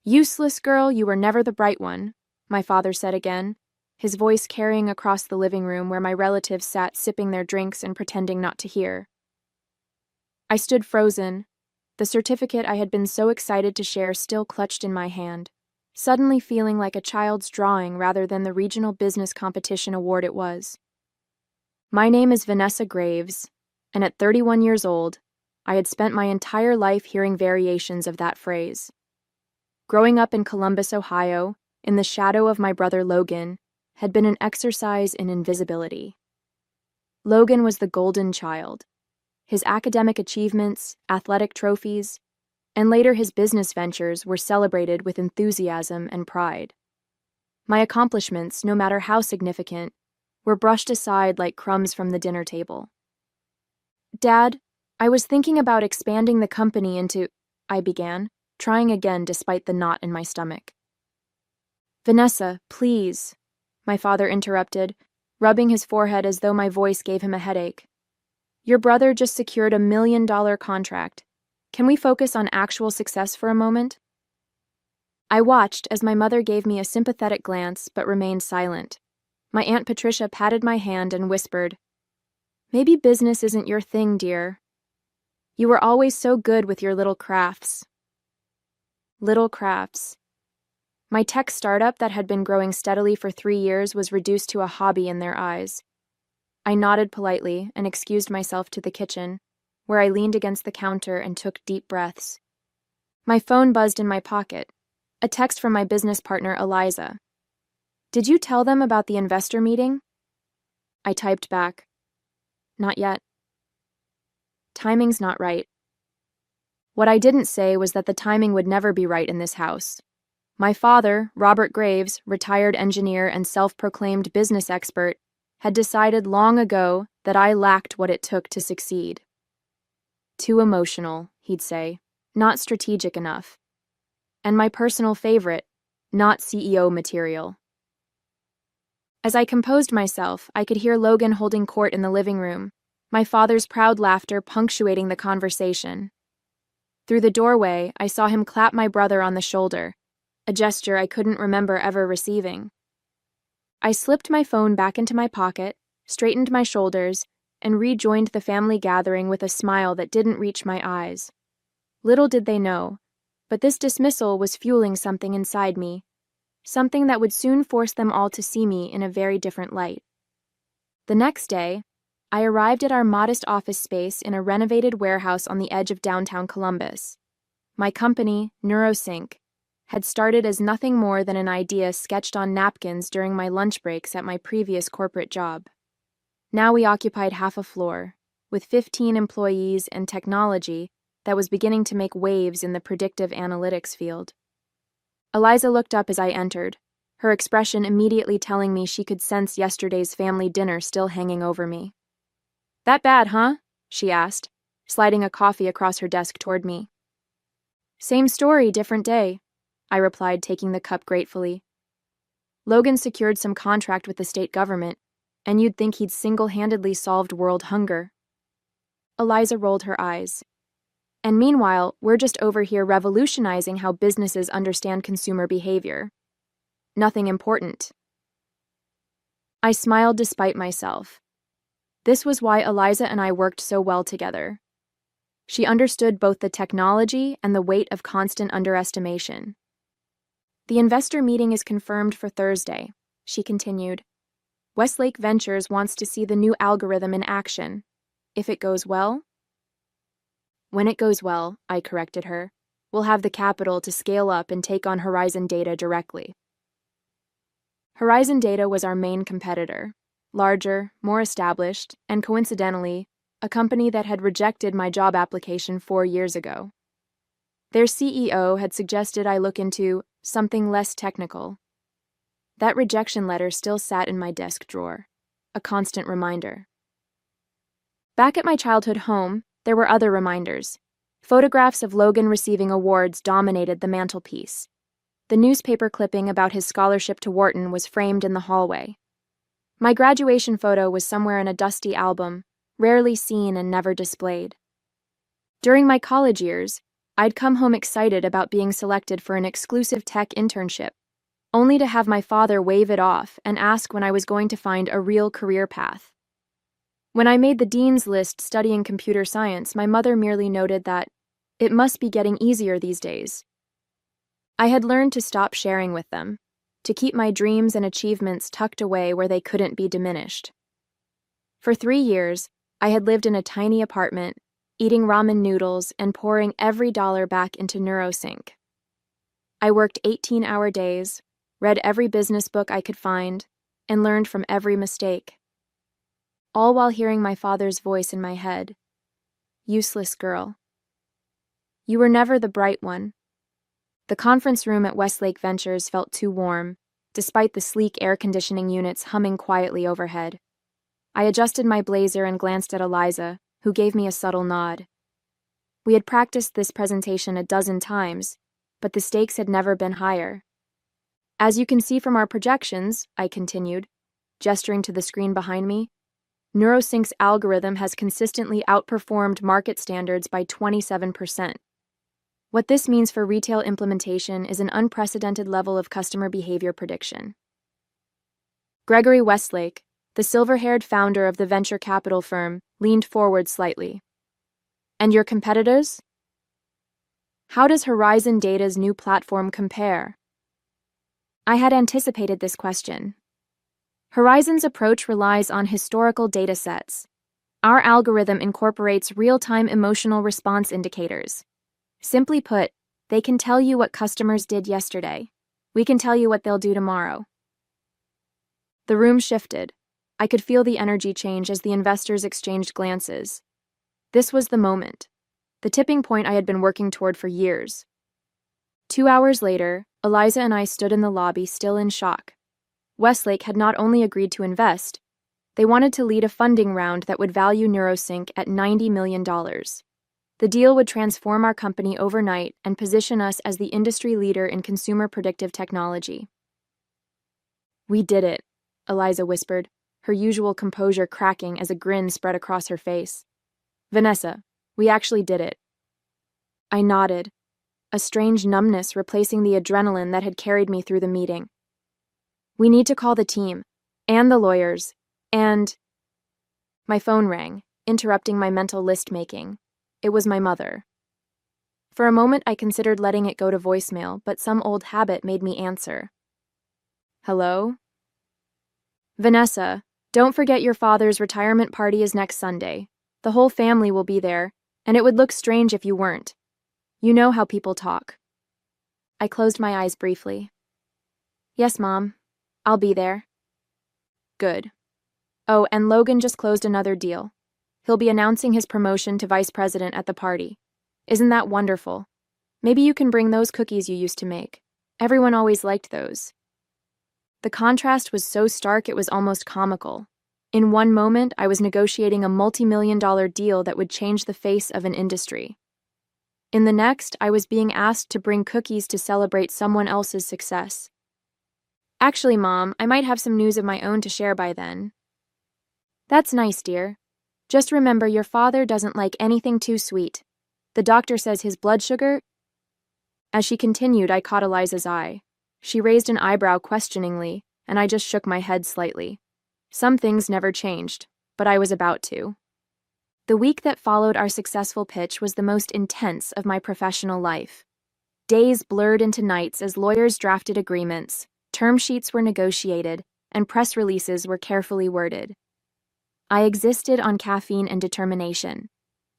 "Useless girl, you were never the bright one," my father said again, his voice carrying across the living room where my relatives sat sipping their drinks and pretending not to hear. I stood frozen, the certificate I had been so excited to share still clutched in my hand, suddenly feeling like a child's drawing rather than the regional business competition award it was. My name is Vanessa Graves, and at 31 years old, I had spent my entire life hearing variations of that phrase. Growing up in Columbus, Ohio, in the shadow of my brother Logan, had been an exercise in invisibility. Logan was the golden child. His academic achievements, athletic trophies, and later his business ventures were celebrated with enthusiasm and pride. My accomplishments, no matter how significant, were brushed aside like crumbs from the dinner table. "Dad, I was thinking about expanding the company into," I began, trying again despite the knot in my stomach. "Vanessa, please," my father interrupted, rubbing his forehead as though my voice gave him a headache. "Your brother just secured $1 million contract. Can we focus on actual success for a moment?" I watched as my mother gave me a sympathetic glance but remained silent. My Aunt Patricia patted my hand and whispered, "Maybe business isn't your thing, dear. You were always so good with your little crafts." Little crafts. My tech startup that had been growing steadily for 3 years was reduced to a hobby in their eyes. I nodded politely and excused myself to the kitchen, where I leaned against the counter and took deep breaths. My phone buzzed in my pocket, a text from my business partner, Eliza. "Did you tell them about the investor meeting?" I typed back, "Not yet. Timing's not right." What I didn't say was that the timing would never be right in this house. My father, Robert Graves, retired engineer and self-proclaimed business expert, had decided long ago that I lacked what it took to succeed. Too emotional, he'd say, not strategic enough. And my personal favorite, not CEO material. As I composed myself, I could hear Logan holding court in the living room, my father's proud laughter punctuating the conversation. Through the doorway, I saw him clap my brother on the shoulder, a gesture I couldn't remember ever receiving. I slipped my phone back into my pocket, straightened my shoulders, and rejoined the family gathering with a smile that didn't reach my eyes. Little did they know, but this dismissal was fueling something inside me, something that would soon force them all to see me in a very different light. The next day, I arrived at our modest office space in a renovated warehouse on the edge of downtown Columbus. My company, NeuroSync, had started as nothing more than an idea sketched on napkins during my lunch breaks at my previous corporate job. Now we occupied half a floor, with 15 employees and technology that was beginning to make waves in the predictive analytics field. Eliza looked up as I entered, her expression immediately telling me she could sense yesterday's family dinner still hanging over me. "That bad, huh?" she asked, sliding a coffee across her desk toward me. "Same story, different day," I replied, taking the cup gratefully. Logan secured some contract with the state government, and you'd think he'd single-handedly solved world hunger. Eliza rolled her eyes. "And meanwhile, we're just over here revolutionizing how businesses understand consumer behavior. Nothing important." I smiled despite myself. This was why Eliza and I worked so well together. She understood both the technology and the weight of constant underestimation. "The investor meeting is confirmed for Thursday," she continued. "Westlake Ventures wants to see the new algorithm in action. If it goes well?" "When it goes well," I corrected her, "we'll have the capital to scale up and take on Horizon Data directly." Horizon Data was our main competitor, larger, more established, and coincidentally, a company that had rejected my job application 4 years ago. Their CEO had suggested I look into something less technical. That rejection letter still sat in my desk drawer, a constant reminder. Back at my childhood home, there were other reminders. Photographs of Logan receiving awards dominated the mantelpiece. The newspaper clipping about his scholarship to Wharton was framed in the hallway. My graduation photo was somewhere in a dusty album, rarely seen and never displayed. During my college years, I'd come home excited about being selected for an exclusive tech internship, only to have my father wave it off and ask when I was going to find a real career path. When I made the dean's list studying computer science, my mother merely noted that it must be getting easier these days. I had learned to stop sharing with them, to keep my dreams and achievements tucked away where they couldn't be diminished. For 3 years, I had lived in a tiny apartment, eating ramen noodles and pouring every dollar back into NeuroSync. I worked 18-hour days, read every business book I could find, and learned from every mistake. All while hearing my father's voice in my head. Useless girl. You were never the bright one. The conference room at Westlake Ventures felt too warm, despite the sleek air conditioning units humming quietly overhead. I adjusted my blazer and glanced at Eliza, who gave me a subtle nod. We had practiced this presentation a dozen times, but the stakes had never been higher. As you can see from our projections, I continued, gesturing to the screen behind me, NeuroSync's algorithm has consistently outperformed market standards by 27%. What this means for retail implementation is an unprecedented level of customer behavior prediction. Gregory Westlake, the silver-haired founder of the venture capital firm, leaned forward slightly. And your competitors? How does Horizon Data's new platform compare? I had anticipated this question. Horizon's approach relies on historical data sets. Our algorithm incorporates real-time emotional response indicators. Simply put, they can tell you what customers did yesterday. We can tell you what they'll do tomorrow. The room shifted. I could feel the energy change as the investors exchanged glances. This was the moment. The tipping point I had been working toward for years. 2 hours later, Eliza and I stood in the lobby, still in shock. Westlake had not only agreed to invest, they wanted to lead a funding round that would value NeuroSync at $90 million. The deal would transform our company overnight and position us as the industry leader in consumer predictive technology. We did it, Eliza whispered, her usual composure cracking as a grin spread across her face. Vanessa, we actually did it. I nodded, a strange numbness replacing the adrenaline that had carried me through the meeting. We need to call the team, and the lawyers, and... My phone rang, interrupting my mental list-making. It was my mother. For a moment I considered letting it go to voicemail, but some old habit made me answer. Hello? Vanessa, don't forget your father's retirement party is next Sunday. The whole family will be there, and it would look strange if you weren't. You know how people talk. I closed my eyes briefly. Yes, Mom. I'll be there. Good. Oh, and Logan just closed another deal. He'll be announcing his promotion to vice president at the party. Isn't that wonderful? Maybe you can bring those cookies you used to make. Everyone always liked those. The contrast was so stark it was almost comical. In one moment, I was negotiating a multi-million-dollar deal that would change the face of an industry. In the next, I was being asked to bring cookies to celebrate someone else's success. Actually, Mom, I might have some news of my own to share by then. That's nice, dear. Just remember your father doesn't like anything too sweet. The doctor says his blood sugar... As she continued, I caught Eliza's eye. She raised an eyebrow questioningly, and I just shook my head slightly. Some things never changed, but I was about to. The week that followed our successful pitch was the most intense of my professional life. Days blurred into nights as lawyers drafted agreements, term sheets were negotiated, and press releases were carefully worded. I existed on caffeine and determination,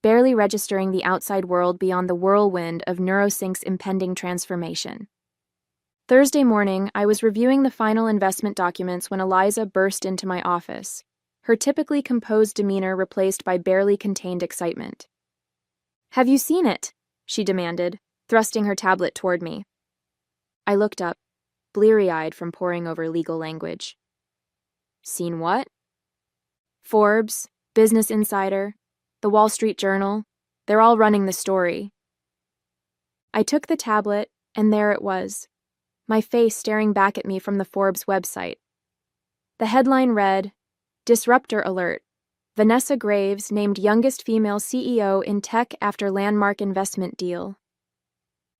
barely registering the outside world beyond the whirlwind of NeuroSync's impending transformation. Thursday morning, I was reviewing the final investment documents when Eliza burst into my office, her typically composed demeanor replaced by barely contained excitement. "Have you seen it?" she demanded, thrusting her tablet toward me. I looked up, bleary-eyed from poring over legal language. Seen what? Forbes, Business Insider, The Wall Street Journal, they're all running the story. I took the tablet, and there it was, my face staring back at me from the Forbes website. The headline read, Disruptor Alert. Vanessa Graves named youngest female CEO in tech after landmark investment deal.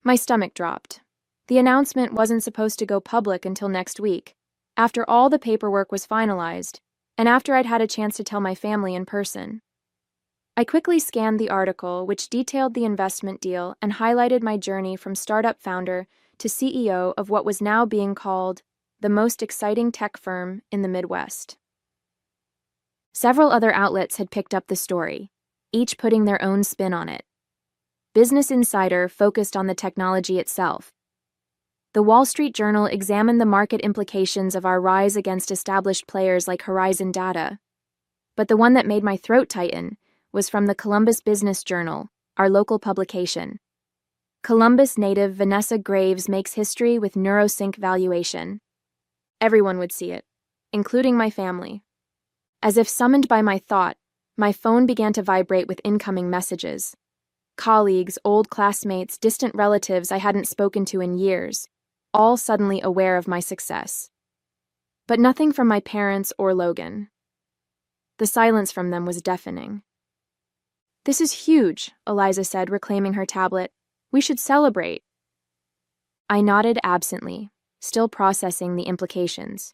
My stomach dropped. The announcement wasn't supposed to go public until next week, after all the paperwork was finalized, and after I'd had a chance to tell my family in person. I quickly scanned the article, which detailed the investment deal and highlighted my journey from startup founder to CEO of what was now being called the most exciting tech firm in the Midwest. Several other outlets had picked up the story, each putting their own spin on it. Business Insider focused on the technology itself. The Wall Street Journal examined the market implications of our rise against established players like Horizon Data. But the one that made my throat tighten was from the Columbus Business Journal, our local publication. Columbus native Vanessa Graves makes history with NeuroSync valuation. Everyone would see it, including my family. As if summoned by my thought, my phone began to vibrate with incoming messages. Colleagues, old classmates, distant relatives I hadn't spoken to in years, all suddenly aware of my success. But nothing from my parents or Logan. The silence from them was deafening. "This is huge," Eliza said, reclaiming her tablet. "We should celebrate." I nodded absently, still processing the implications.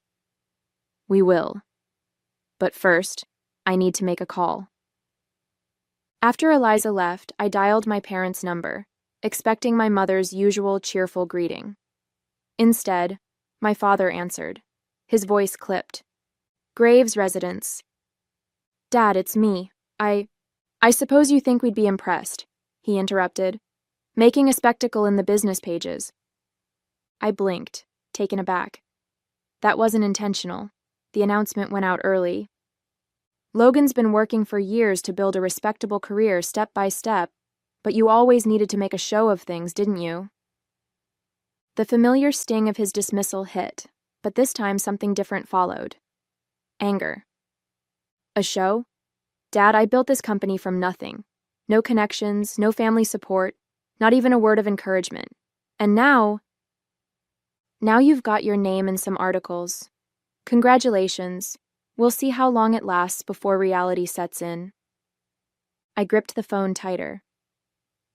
"We will. But first, I need to make a call." After Eliza left, I dialed my parents' number, expecting my mother's usual cheerful greeting. Instead, my father answered. His voice clipped. "Graves residence." "Dad, it's me. I suppose you think we'd be impressed," he interrupted, "making a spectacle in the business pages." I blinked, taken aback. That wasn't intentional. The announcement went out early. Logan's been working for years to build a respectable career step by step, but you always needed to make a show of things, didn't you? The familiar sting of his dismissal hit, but this time something different followed. Anger. A show? Dad, I built this company from nothing. No connections, no family support, not even a word of encouragement. And now you've got your name in some articles. Congratulations. We'll see how long it lasts before reality sets in. I gripped the phone tighter.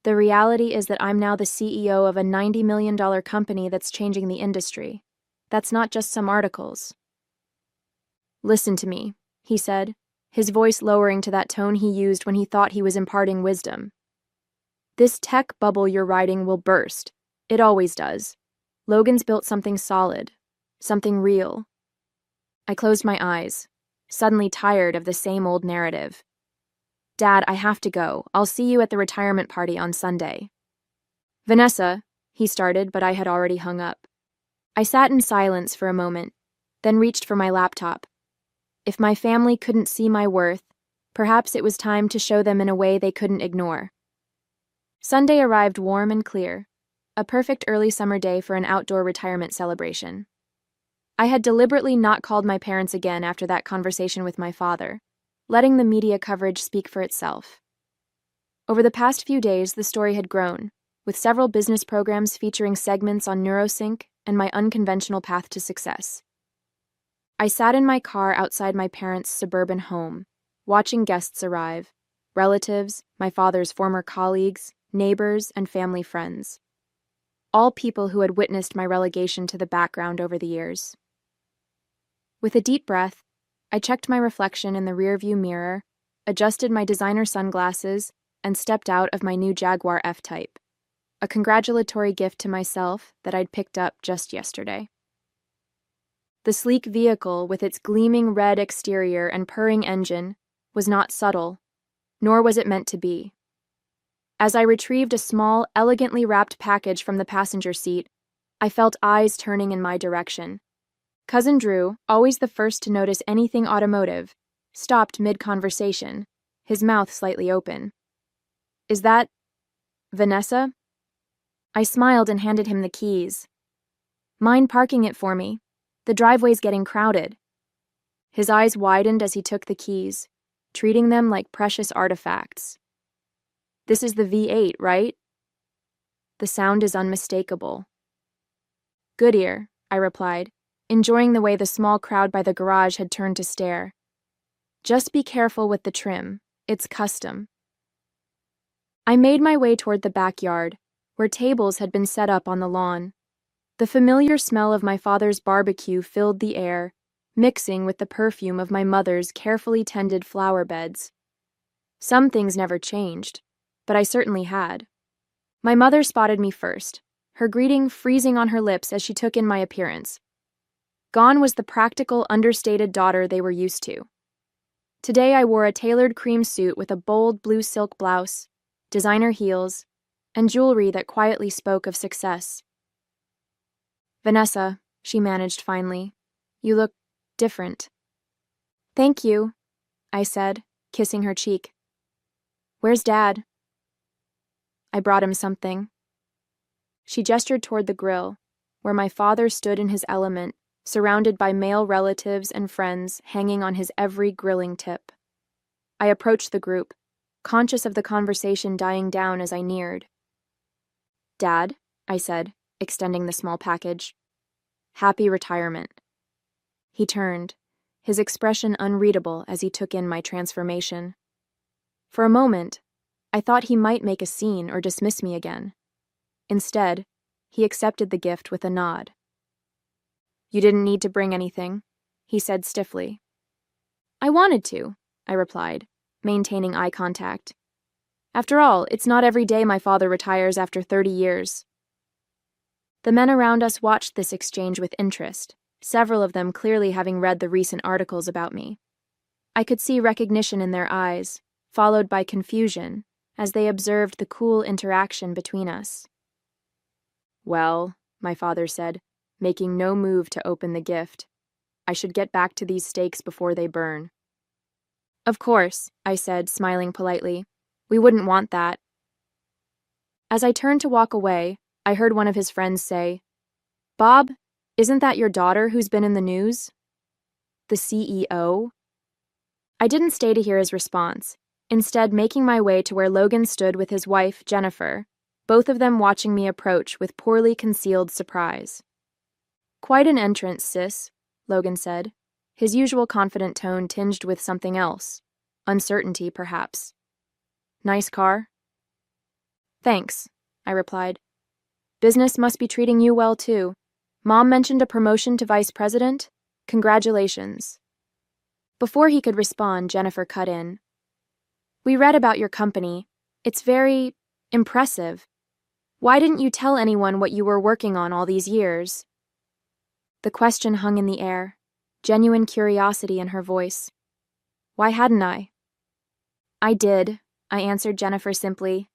The reality is that I'm now the CEO of a $90 million company that's changing the industry. That's not just some articles. "Listen to me," he said, his voice lowering to that tone he used when he thought he was imparting wisdom. "This tech bubble you're riding will burst. It always does. Logan's built something solid, something real." I closed my eyes, suddenly tired of the same old narrative. "Dad, I have to go. I'll see you at the retirement party on Sunday." "Vanessa," he started, but I had already hung up. I sat in silence for a moment, then reached for my laptop. If my family couldn't see my worth, perhaps it was time to show them in a way they couldn't ignore. Sunday arrived warm and clear, a perfect early summer day for an outdoor retirement celebration. I had deliberately not called my parents again after that conversation with my father, letting the media coverage speak for itself. Over the past few days, the story had grown, with several business programs featuring segments on NeuroSync and my unconventional path to success. I sat in my car outside my parents' suburban home, watching guests arrive, relatives, my father's former colleagues, neighbors, and family friends. All people who had witnessed my relegation to the background over the years. With a deep breath, I checked my reflection in the rearview mirror, adjusted my designer sunglasses, and stepped out of my new Jaguar F-Type, a congratulatory gift to myself that I'd picked up just yesterday. The sleek vehicle, with its gleaming red exterior and purring engine, was not subtle, nor was it meant to be. As I retrieved a small, elegantly wrapped package from the passenger seat, I felt eyes turning in my direction. Cousin Drew, always the first to notice anything automotive, stopped mid-conversation, his mouth slightly open. "Is that Vanessa?" I smiled and handed him the keys. "Mind parking it for me? The driveway's getting crowded." His eyes widened as he took the keys, treating them like precious artifacts. "This is the V8, right?" The sound is unmistakable. "Goodyear," I replied, enjoying the way the small crowd by the garage had turned to stare. "Just be careful with the trim. It's custom." I made my way toward the backyard, where tables had been set up on the lawn. The familiar smell of my father's barbecue filled the air, mixing with the perfume of my mother's carefully tended flower beds. Some things never changed, but I certainly had. My mother spotted me first, her greeting freezing on her lips as she took in my appearance. Gone was the practical, understated daughter they were used to. Today I wore a tailored cream suit with a bold blue silk blouse, designer heels, and jewelry that quietly spoke of success. "Vanessa," she managed finally, "you look different." "Thank you," I said, kissing her cheek. "Where's Dad?" "I brought him something." She gestured toward the grill, where my father stood in his element, surrounded by male relatives and friends hanging on his every grilling tip. I approached the group, conscious of the conversation dying down as I neared. "Dad," I said, extending the small package. "Happy retirement." He turned, his expression unreadable as he took in my transformation. For a moment, I thought he might make a scene or dismiss me again. Instead, he accepted the gift with a nod. "You didn't need to bring anything," he said stiffly. "I wanted to," I replied, maintaining eye contact. After all, it's not every day my father retires after 30 years. The men around us watched this exchange with interest, several of them clearly having read the recent articles about me. I could see recognition in their eyes, followed by confusion, as they observed the cool interaction between us. "Well," my father said, making no move to open the gift, "I should get back to these steaks before they burn." "Of course," I said, smiling politely. "We wouldn't want that." As I turned to walk away, I heard one of his friends say, "Bob, isn't that your daughter who's been in the news?" "The CEO?" I didn't stay to hear his response, instead making my way to where Logan stood with his wife, Jennifer, both of them watching me approach with poorly concealed surprise. "Quite an entrance, sis," Logan said, his usual confident tone tinged with something else, uncertainty perhaps. "Nice car?" "Thanks," I replied. "Business must be treating you well too. Mom mentioned a promotion to vice president? Congratulations." Before he could respond, Jennifer cut in. "We read about your company. It's very impressive. Why didn't you tell anyone what you were working on all these years?" The question hung in the air, genuine curiosity in her voice. Why hadn't I? "I did," I answered Jennifer simply.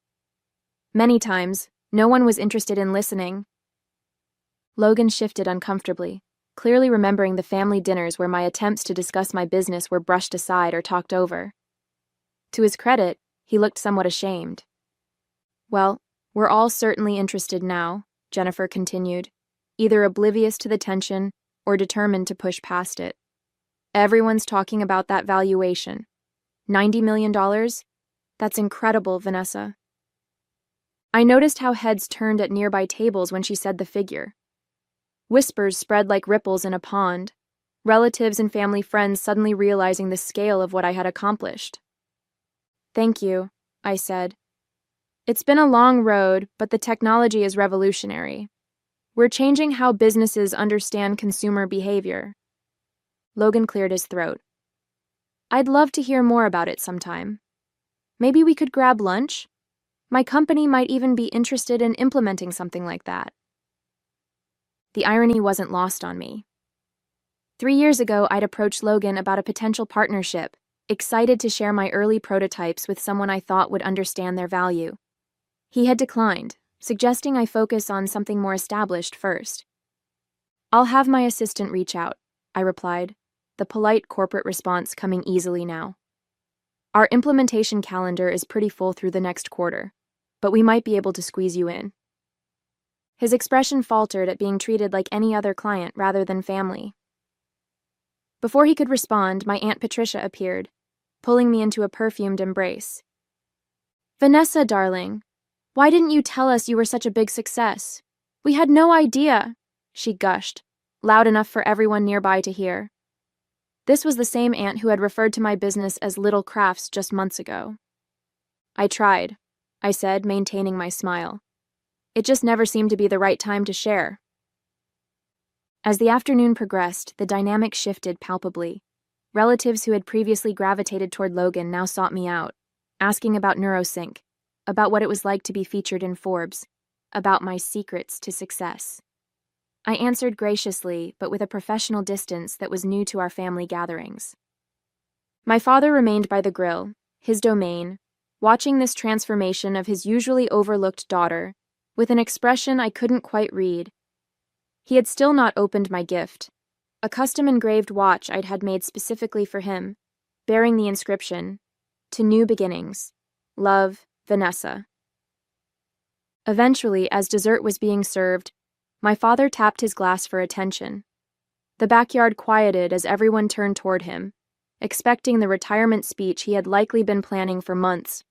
"Many times, no one was interested in listening." Logan shifted uncomfortably, clearly remembering the family dinners where my attempts to discuss my business were brushed aside or talked over. To his credit, he looked somewhat ashamed. "Well, we're all certainly interested now," Jennifer continued, either oblivious to the tension or determined to push past it. "Everyone's talking about that valuation. $90 million? That's incredible, Vanessa." I noticed how heads turned at nearby tables when she said the figure. Whispers spread like ripples in a pond, relatives and family friends suddenly realizing the scale of what I had accomplished. "Thank you," I said. "It's been a long road, but the technology is revolutionary. We're changing how businesses understand consumer behavior." Logan cleared his throat. "I'd love to hear more about it sometime. Maybe we could grab lunch? My company might even be interested in implementing something like that." The irony wasn't lost on me. 3 years ago, I'd approached Logan about a potential partnership, excited to share my early prototypes with someone I thought would understand their value. He had declined, suggesting I focus on something more established first. "I'll have my assistant reach out," I replied, the polite corporate response coming easily now. "Our implementation calendar is pretty full through the next quarter, but we might be able to squeeze you in." His expression faltered at being treated like any other client rather than family. Before he could respond, my Aunt Patricia appeared, pulling me into a perfumed embrace. "Vanessa, darling, why didn't you tell us you were such a big success? We had no idea," she gushed, loud enough for everyone nearby to hear. This was the same aunt who had referred to my business as Little Crafts just months ago. "I tried," I said, maintaining my smile. It just never seemed to be the right time to share. As the afternoon progressed, the dynamic shifted palpably. Relatives who had previously gravitated toward Logan now sought me out, asking about NeuroSync, about what it was like to be featured in Forbes, about my secrets to success. I answered graciously, but with a professional distance that was new to our family gatherings. My father remained by the grill, his domain, watching this transformation of his usually overlooked daughter, with an expression I couldn't quite read. He had still not opened my gift, a custom-engraved watch I'd had made specifically for him, bearing the inscription, "To New Beginnings. Love, Vanessa." Eventually, as dessert was being served, my father tapped his glass for attention. The backyard quieted as everyone turned toward him, expecting the retirement speech he had likely been planning for months.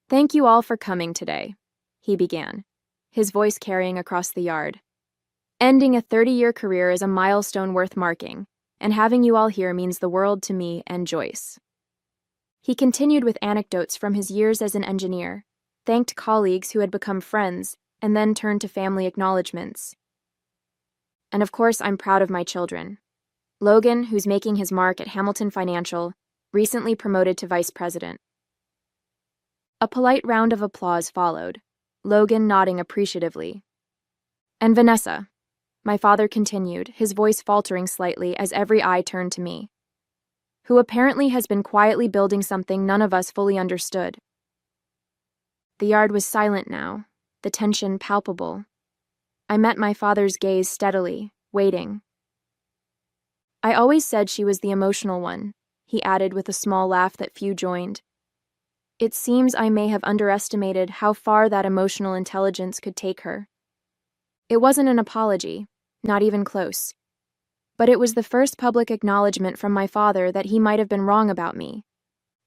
"Thank you all for coming today," he began, his voice carrying across the yard. "Ending a 30-year career is a milestone worth marking, and having you all here means the world to me and Joyce." He continued with anecdotes from his years as an engineer, thanked colleagues who had become friends, and then turned to family acknowledgments. "And of course, I'm proud of my children. Logan, who's making his mark at Hamilton Financial, recently promoted to vice president." A polite round of applause followed, Logan nodding appreciatively. "And Vanessa," my father continued, his voice faltering slightly as every eye turned to me, "who apparently has been quietly building something none of us fully understood." The yard was silent now, the tension palpable. I met my father's gaze steadily, waiting. "I always said she was the emotional one," he added with a small laugh that few joined. "It seems I may have underestimated how far that emotional intelligence could take her." It wasn't an apology, not even close. But it was the first public acknowledgement from my father that he might have been wrong about me.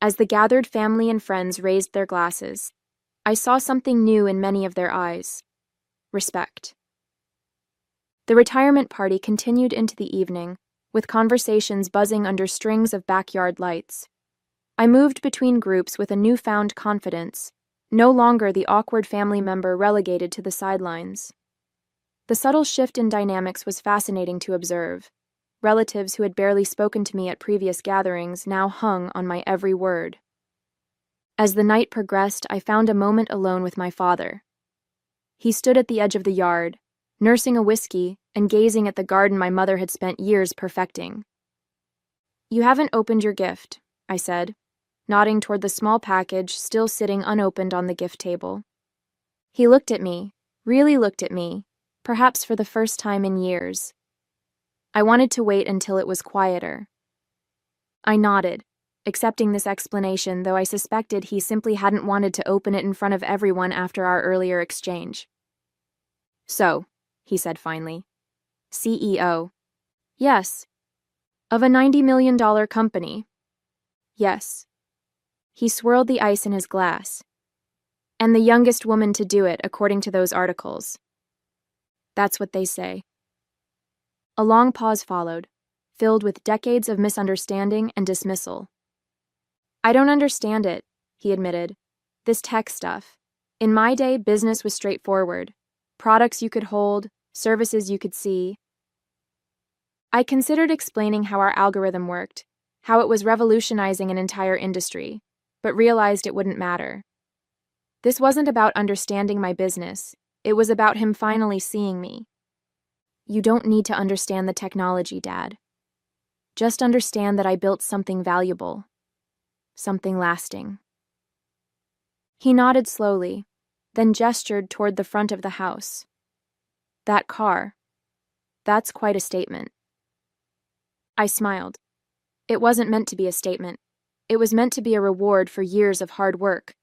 As the gathered family and friends raised their glasses, I saw something new in many of their eyes: respect. The retirement party continued into the evening, with conversations buzzing under strings of backyard lights. I moved between groups with a newfound confidence, no longer the awkward family member relegated to the sidelines. The subtle shift in dynamics was fascinating to observe. Relatives who had barely spoken to me at previous gatherings now hung on my every word. As the night progressed, I found a moment alone with my father. He stood at the edge of the yard, nursing a whiskey and gazing at the garden my mother had spent years perfecting. "You haven't opened your gift," I said, nodding toward the small package still sitting unopened on the gift table. He looked at me, really looked at me, perhaps for the first time in years. I wanted to wait until it was quieter. I nodded, accepting this explanation, though I suspected he simply hadn't wanted to open it in front of everyone after our earlier exchange. "So," he said finally. "CEO." "Yes." "Of a $90 million company." "Yes." He swirled the ice in his glass. "And the youngest woman to do it, according to those articles." "That's what they say." A long pause followed, filled with decades of misunderstanding and dismissal. "I don't understand it," he admitted. "This tech stuff. In my day, business was straightforward. Products you could hold, services you could see." I considered explaining how our algorithm worked, how it was revolutionizing an entire industry, but realized it wouldn't matter. This wasn't about understanding my business. It was about him finally seeing me. "You don't need to understand the technology, Dad. Just understand that I built something valuable. Something lasting." He nodded slowly, then gestured toward the front of the house. "That car. That's quite a statement." I smiled. It wasn't meant to be a statement. It was meant to be a reward for years of hard work.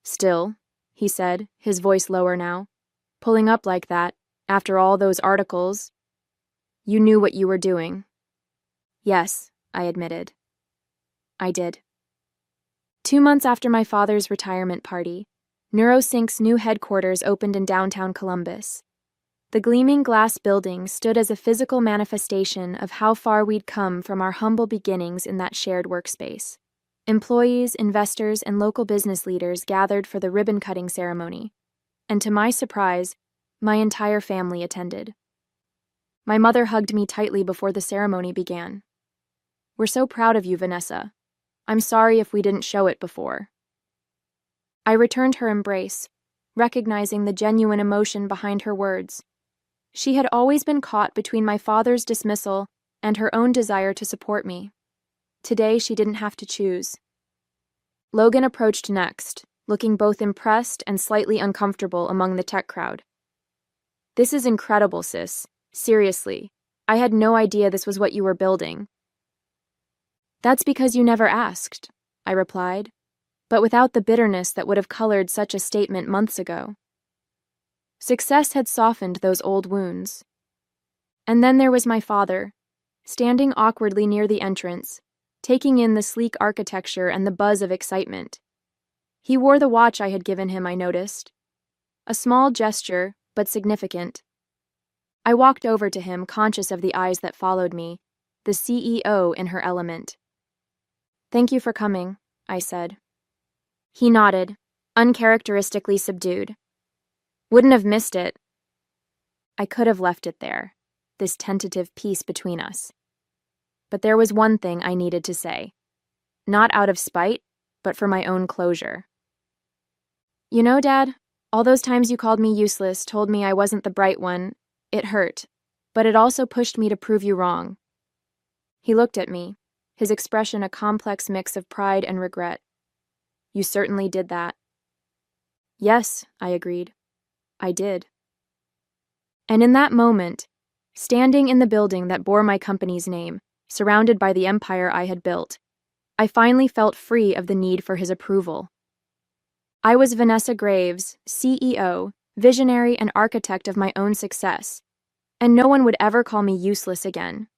"Still," he said, his voice lower now, "pulling up like that, after all those articles, you knew what you were doing." "Yes," I admitted. I did. 2 months after my father's retirement party, NeuroSync's new headquarters opened in downtown Columbus. The gleaming glass building stood as a physical manifestation of how far we'd come from our humble beginnings in that shared workspace. Employees, investors, and local business leaders gathered for the ribbon-cutting ceremony, and to my surprise, my entire family attended. My mother hugged me tightly before the ceremony began. "We're so proud of you, Vanessa. I'm sorry if we didn't show it before." I returned her embrace, recognizing the genuine emotion behind her words. She had always been caught between my father's dismissal and her own desire to support me. Today, she didn't have to choose. Logan approached next, looking both impressed and slightly uncomfortable among the tech crowd. "This is incredible, sis. Seriously, I had no idea this was what you were building." "That's because you never asked," I replied, but without the bitterness that would have colored such a statement months ago. Success had softened those old wounds. And then there was my father, standing awkwardly near the entrance, taking in the sleek architecture and the buzz of excitement. He wore the watch I had given him, I noticed. A small gesture, but significant. I walked over to him, conscious of the eyes that followed me, the CEO in her element. "Thank you for coming," I said. He nodded, uncharacteristically subdued. "Wouldn't have missed it." I could have left it there, this tentative peace between us. But there was one thing I needed to say. Not out of spite, but for my own closure. "You know, Dad, all those times you called me useless, told me I wasn't the bright one, it hurt, but it also pushed me to prove you wrong." He looked at me, his expression a complex mix of pride and regret. "You certainly did that." "Yes," I agreed. "I did." And in that moment, standing in the building that bore my company's name, surrounded by the empire I had built, I finally felt free of the need for his approval. I was Vanessa Graves, CEO, visionary and architect of my own success, and no one would ever call me useless again.